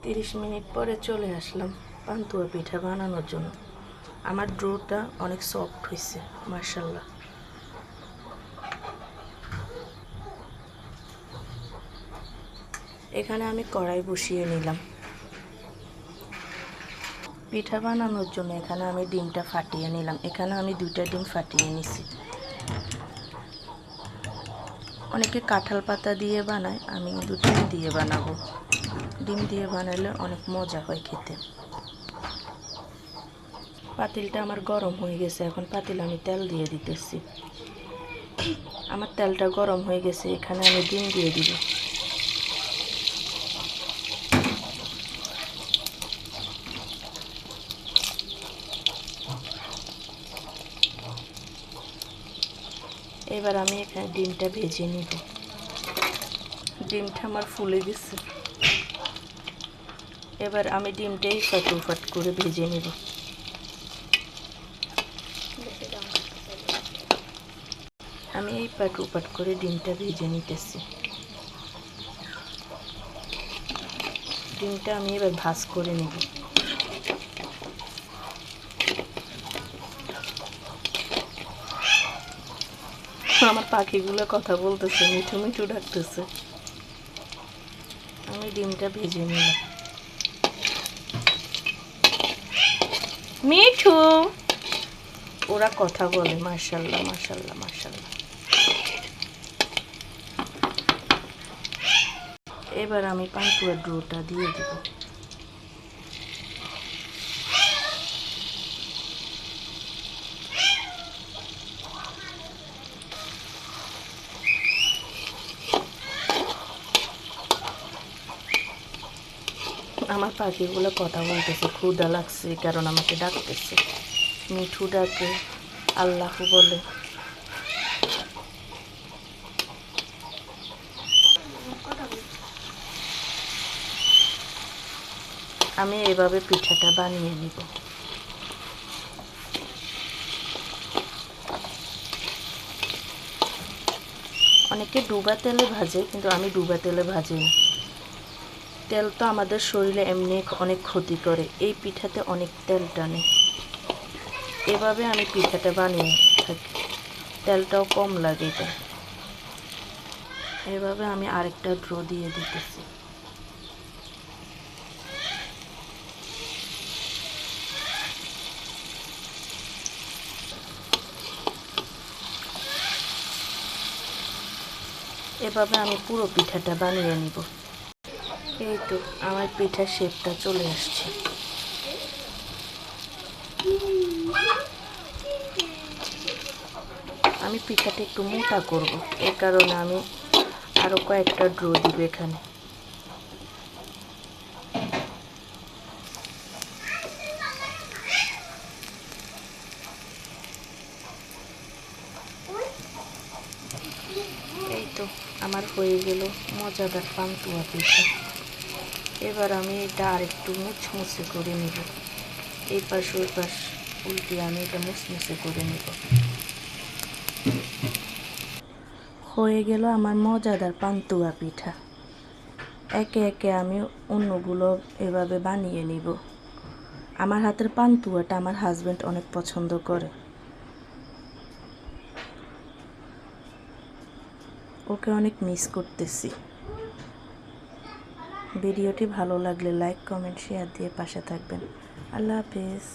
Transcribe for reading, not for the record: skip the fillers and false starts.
30 minute পরে চলে আসলাম পান্তুয়া পিঠা বানানোর জন্য। আমার ডোটা অনেক সফট হয়েছে মাশাআল্লাহ। এখানে আমি কড়াই বসিয়ে নিলাম পিঠা বানানোর জন্য। এখানে আমি ডিমটা ফাটিয়ে নিলাম। এখানে আমি 2টা ডিম ফাটিয়ে নিছি। অনেকে কাঁঠাল পাতা দিয়ে বানায়, আমি কিন্তু ডিম দিয়ে বানাবো। ডিম দিয়ে বানালে অনেক মজা হয় খেতে। পাতিলটা আমার গরম হয়ে গেছে, এখন পাতিল আমি তেল দিয়ে দিতেছি। আমার তেলটা গরম হয়ে গেছে, এখানে আমি ডিম দিয়ে দিব। এবার আমি এখানে ডিমটা ভেজে নিব। ডিমটা আমার ফুলে গেছে, এবার আমি ডিমটাই ফাট করে ভেজে নিব। আমি এই পাট করে ডিমটা ভেজে নিতেছি। ডিমটা আমি এবার ভাজ করে নিব। আমার পাখিগুলো কথা বলতেছে, মিঠু মিঠু ডাকতেছে। আমি ডিমটা ভেজে নিলাম। মিঠু, ওরা কথা বলে। মাশাআল্লাহ মাশাআল্লাহ মাশাআল্লাহ। এবার আমি পান্তুয়ার ডোটা দিয়ে দেব। আমার পাখিগুলো কথা বলতেছে, ক্ষুধা লাগছে কারণ আমাকে ডাকতেছে। মিঠু ডাকে, আল্লাহ বলে। আমি এভাবে পিঠাটা বানিয়ে নিব। অনেকে ডুবা তেলে ভাজে, কিন্তু আমি ডুবা তেলে ভাজি না। তেল তো আমাদের শরীরে এমনি অনেক ক্ষতি করে, এই পিঠাতে অনেক তেল টানে। এভাবে আমি পিঠাটা বানিয়ে থাকি, তেলটাও কম লাগে। এটা এভাবে আমি আরেকটা ড্রো দিয়ে দিতেছি। এভাবে আমি পুরো পিঠাটা বানিয়ে নিব। এই তো আমার পিঠার শেপটা চলে আসছে। আমি পিঠাটা একটু মোটা করব, এর কারণে আমি আরো কয়েকটা ড্রো দিব এখানে। এই তো আমার হয়ে গেল মজাদার পান্তুয়া পিঠা। এবার আমি এটা আরেকটু মুচমুচে করে নেব। এই পাশ ওই পাশ উল্টে আমি এটা মুচমুচে করে নেব। হয়ে গেল আমার মজাদার পান্তুয়া পিঠা। একে একে আমি অন্যগুলো এভাবে বানিয়ে নিব। আমার হাতের পান্তুয়াটা আমার হাজবেন্ড অনেক পছন্দ করে। ওকে অনেক মিস করতেছি। ভিডিওটি ভালো লাগলে লাইক কমেন্ট শেয়ার দিয়ে পাশে থাকবেন। আল্লাহ হাফেজ।